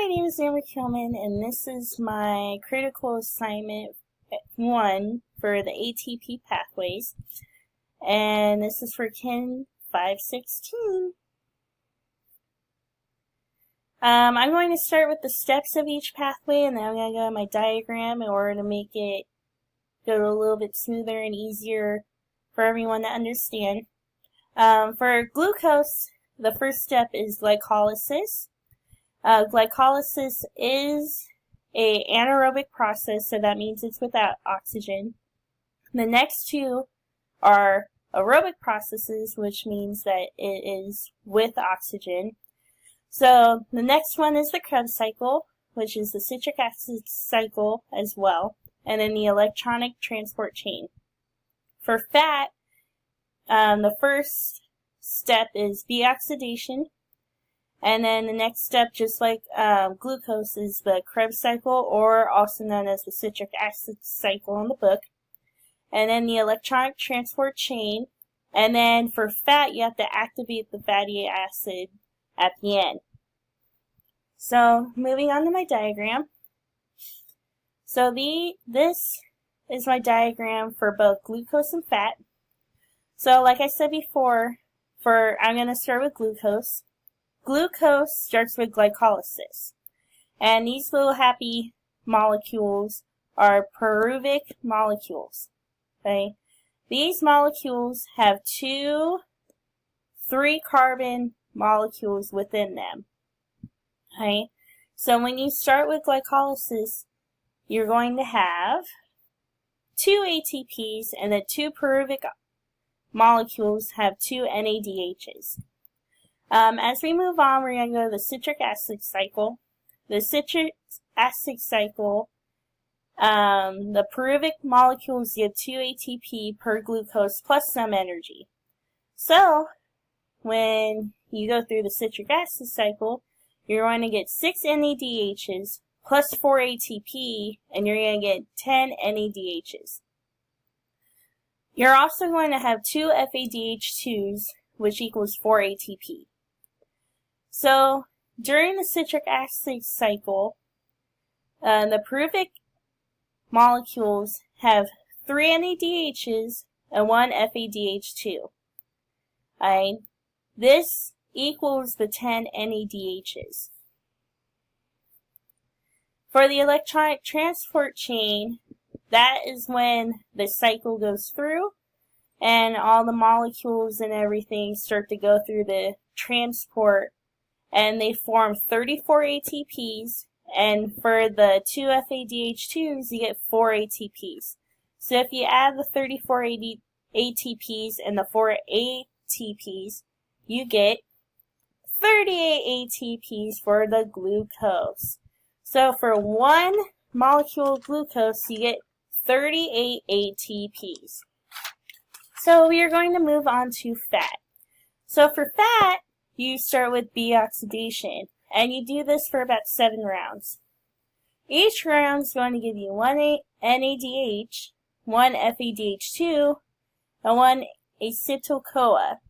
my name is Amber Kilman, and this is my critical assignment 1 for the ATP pathways, and this is for Kin 516. I'm going to start with the steps of each pathway, and then I'm going to go to my diagram in order to make it go a little bit smoother and easier for everyone to understand. For glucose, the first step is glycolysis. Glycolysis is an anaerobic process, so that means it's without oxygen. The next two are aerobic processes, which means that it is with oxygen. So the next one is the Krebs cycle, which is the citric acid cycle as well, and then the electronic transport chain. For fat, the first step is deoxidation. And then the next step, just like glucose, is the Krebs cycle, or also known as the citric acid cycle in the book. And then the electronic transport chain. And then for fat, you have to activate the fatty acid at the end. So moving on to my diagram. So this is my diagram for both glucose and fat. So like I said before, I'm going to start with glucose. Glucose starts with glycolysis, and these little happy molecules are pyruvic molecules, okay? These molecules have 2 3-carbon molecules within them, okay? So when you start with glycolysis, you're going to have 2 ATPs, and the 2 pyruvic molecules have 2 NADHs. As we move on, we're going to go to the citric acid cycle. The citric acid cycle, the pyruvic molecules give 2 ATP per glucose plus some energy. So, when you go through the citric acid cycle, you're going to get 6 NADHs plus 4 ATP, and you're going to get 10 NADHs. You're also going to have 2 FADH2s, which equals 4 ATP. So, during the citric acid cycle, the pyruvic molecules have 3 NADHs and 1 FADH2. This equals the 10 NADHs. For the electronic transport chain, that is when the cycle goes through and all the molecules and everything start to go through the transport, and they form 34 ATPs, and for the 2 FADH2s, you get 4 ATPs. So if you add the 34 ATPs and the 4 ATPs, you get 38 ATPs for the glucose. So for 1 molecule of glucose, you get 38 ATPs. So we are going to move on to fat. So for fat, you start with deoxidation, and you do this for about 7 rounds. Each round is going to give you 1 NADH, 1 FADH2, and 1 acetyl-CoA.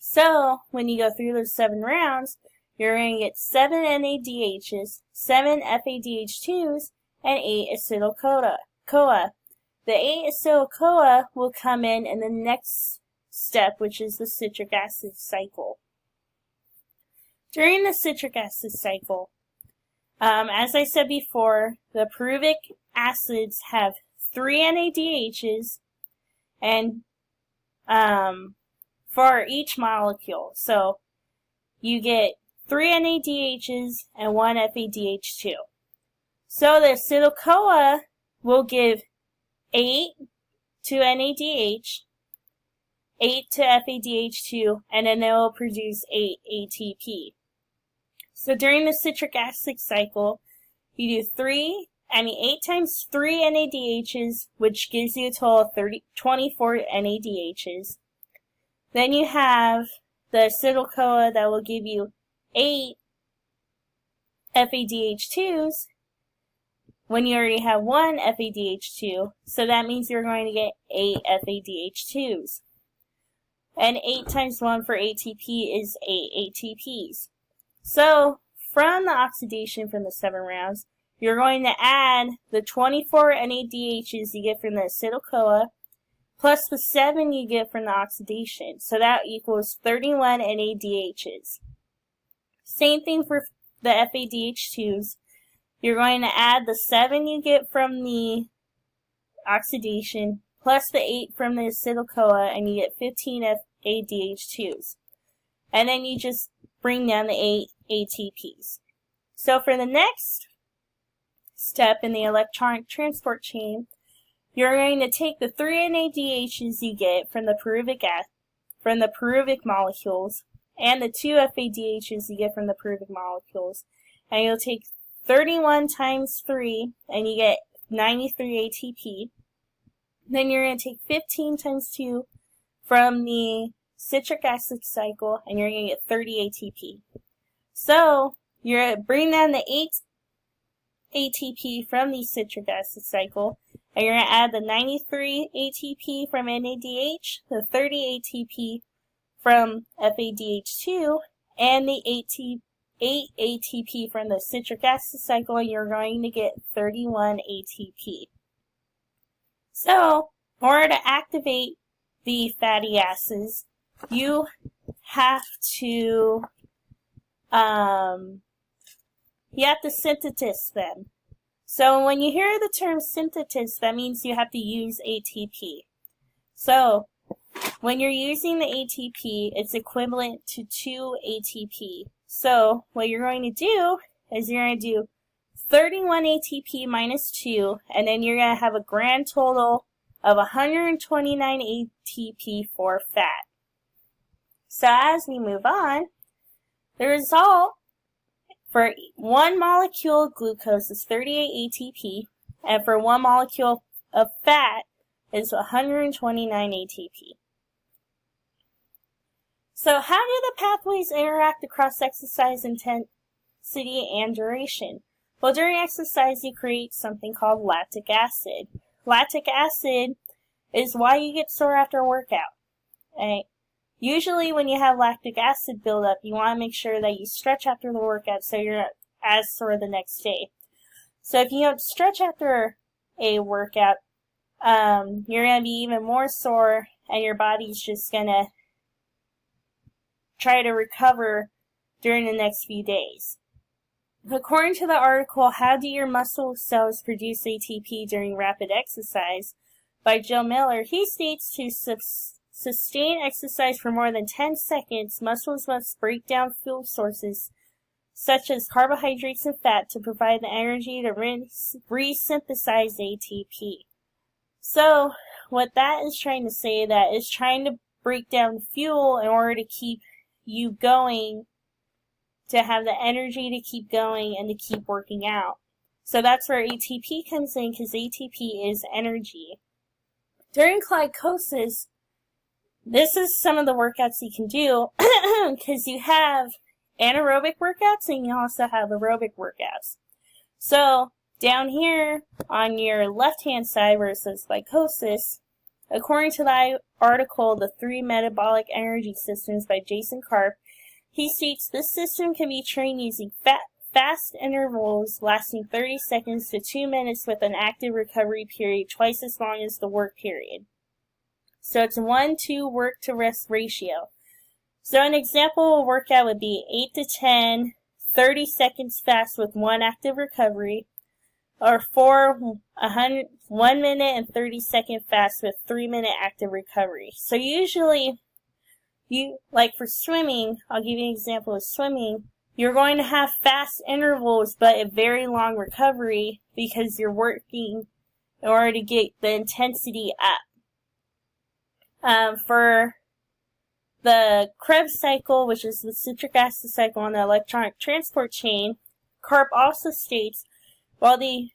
So, when you go through those 7 rounds, you're going to get 7 NADHs, 7 FADH2s, and 8 acetyl-CoA. The 8 acetyl-CoA will come in the next step, which is the citric acid cycle. During the citric acid cycle, as I said before, the pyruvic acids have 3 NADHs and for each molecule. So you get 3 NADHs and 1 FADH2. So the acetyl-CoA will give 8 to NADH, 8 to FADH2, and then it will produce 8 ATP. So during the citric acid cycle, you do 8 times 3 NADHs, which gives you a total of 24 NADHs. Then you have the acetyl-CoA that will give you 8 FADH2s, when you already have 1 FADH2, so that means you're going to get 8 FADH2s. And 8 times 1 for ATP is 8 ATPs. So from the oxidation from the 7 rounds, you're going to add the 24 NADHs you get from the acetyl-CoA plus the 7 you get from the oxidation. So that equals 31 NADHs. Same thing for the FADH2s. You're going to add the 7 you get from the oxidation plus the 8 from the acetyl-CoA, and you get 15 FADH2s. And then you just bring down the 8 ATPs. So for the next step in the electronic transport chain, you're going to take the 3 NADHs you get from the pyruvic molecules and the 2 FADHs you get from the pyruvic molecules, and you'll take 31 times 3 and you get 93 ATP. Then you're going to take 15 times 2 from the citric acid cycle, and you're going to get 30 ATP. So you're going to bring down the 8 ATP from the citric acid cycle, and you're going to add the 93 ATP from NADH, the 30 ATP from FADH2, and the 8 ATP from the citric acid cycle, and you're going to get 31 ATP. So, in order to activate the fatty acids, you have to synthesize them. So when you hear the term synthesize, that means you have to use ATP. So when you're using the ATP, it's equivalent to 2 ATP. So what you're going to do is you're going to do 31 ATP minus 2, and then you're going to have a grand total of 129 ATP for fat. So as we move on, the result for 1 molecule of glucose is 38 ATP, and for 1 molecule of fat is 129 ATP. So how do the pathways interact across exercise intensity and duration? Well, during exercise, you create something called lactic acid. Lactic acid is why you get sore after a workout. Right? Usually when you have lactic acid buildup, you want to make sure that you stretch after the workout so you're not as sore the next day. So if you don't stretch after a workout, you're going to be even more sore, and your body's just going to try to recover during the next few days. According to the article, How Do Your Muscle Cells Produce ATP During Rapid Exercise by Joe Miller, he states to sustain exercise for more than 10 seconds, muscles must break down fuel sources such as carbohydrates and fat to provide the energy to resynthesize ATP. So, what that is trying to say, that is trying to break down fuel in order to keep you going, to have the energy to keep going and to keep working out. So that's where ATP comes in, because ATP is energy. During glycosis, this is some of the workouts you can do, because you have anaerobic workouts and you also have aerobic workouts. So down here on your left-hand side where it says glycosis, according to the article, The 3 Metabolic Energy Systems by Jason Karp, he states this system can be trained using fast intervals lasting 30 seconds to 2 minutes with an active recovery period twice as long as the work period. So it's 1-2 work to rest ratio. So an example of a workout would be 8 to 10, 30 seconds fast with 1 active recovery, or 1 minute and 30 second fast with 3 minute active recovery. So usually, like for swimming, I'll give you an example of swimming, you're going to have fast intervals but a very long recovery because you're working in order to get the intensity up. For the Krebs cycle, which is the citric acid cycle on the electronic transport chain, Karp also states, while the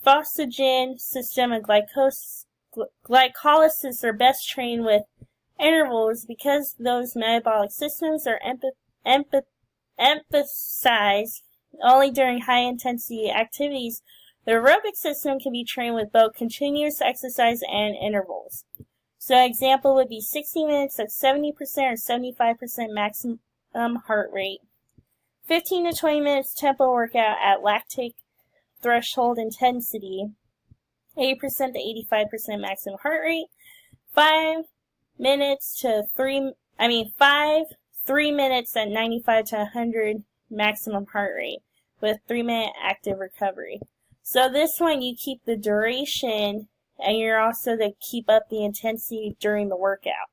phosphagen system and glycolysis are best trained with intervals, because those metabolic systems are emphasized only during high-intensity activities, the aerobic system can be trained with both continuous exercise and intervals. So an example would be 60 minutes at 70% or 75% maximum heart rate, 15 to 20 minutes tempo workout at lactic threshold intensity, 80% to 85% maximum heart rate, 5 minutes to 3 minutes at 95 to 100 maximum heart rate with 3-minute active recovery. So this one you keep the duration and you're also to keep up the intensity during the workout.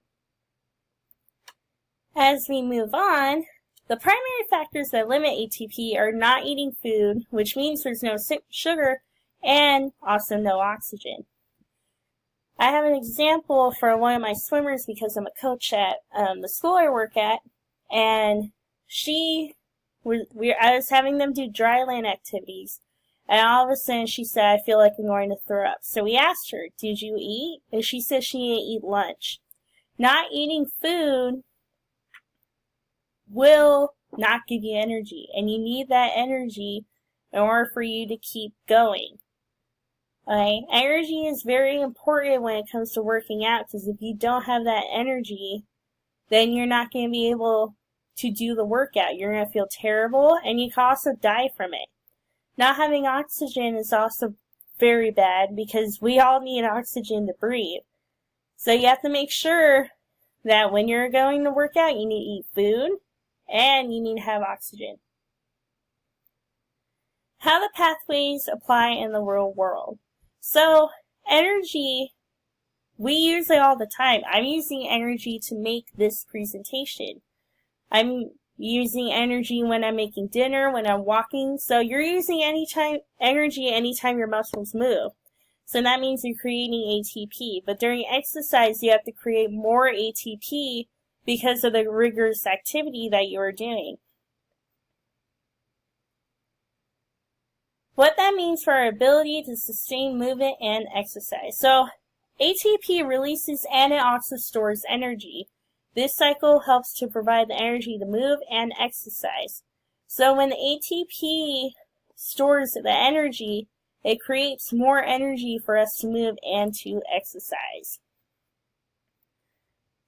As we move on, the primary factors that limit ATP are not eating food, which means there's no sugar, and also no oxygen. I have an example for one of my swimmers because I'm a coach at the school I work at, and I was having them do dry land activities, and all of a sudden she said, I feel like I'm going to throw up. So we asked her, did you eat? And she said she didn't eat lunch. Not eating food will not give you energy, and you need that energy in order for you to keep going. Okay? Energy is very important when it comes to working out, because if you don't have that energy, then you're not going to be able to do the workout. You're going to feel terrible, and you can also die from it. Not having oxygen is also very bad, because we all need oxygen to breathe. So you have to make sure that when you're going to work out, you need to eat food, and you need to have oxygen. How the pathways apply in the real world. So, energy, we use it all the time. I'm using energy to make this presentation. I'm using energy when I'm making dinner, when I'm walking. So you're using energy anytime your muscles move. So that means you're creating ATP. But during exercise, you have to create more ATP because of the rigorous activity that you are doing. What that means for our ability to sustain movement and exercise. So, ATP releases and it also stores energy. This cycle helps to provide the energy to move and exercise. So when the ATP stores the energy, it creates more energy for us to move and to exercise.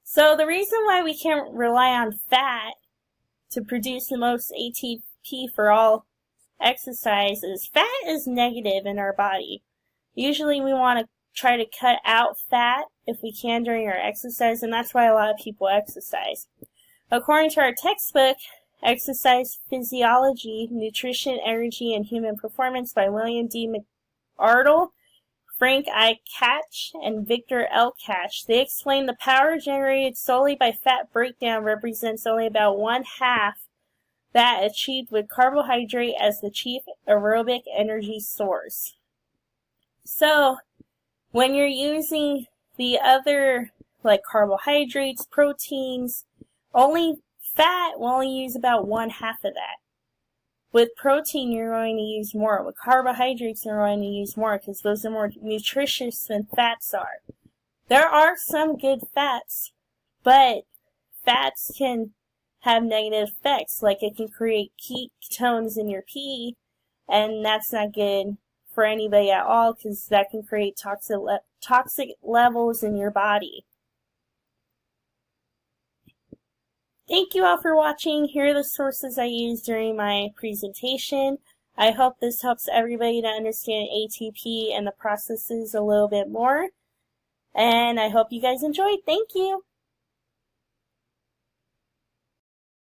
So the reason why we can't rely on fat to produce the most ATP for all exercise is fat is negative in our body. Usually we want to try to cut out fat if we can during our exercise, and that's why a lot of people exercise. According to our textbook, Exercise Physiology, Nutrition, Energy, and Human Performance by William D. McArdle, Frank I. Catch, and Victor L. Catch, they explain the power generated solely by fat breakdown represents only about 1/2 that achieved with carbohydrate as the chief aerobic energy source. So, when you're using the other, like carbohydrates, proteins, only fat will only use about 1/2 of that. With protein, you're going to use more. With carbohydrates, you're going to use more because those are more nutritious than fats are. There are some good fats, but fats can have negative effects, like it can create ketones in your pee, and that's not good for anybody at all because that can create toxic levels in your body. Thank you all for watching. Here are the sources I used during my presentation. I hope this helps everybody to understand ATP and the processes a little bit more. And I hope you guys enjoyed. Thank you.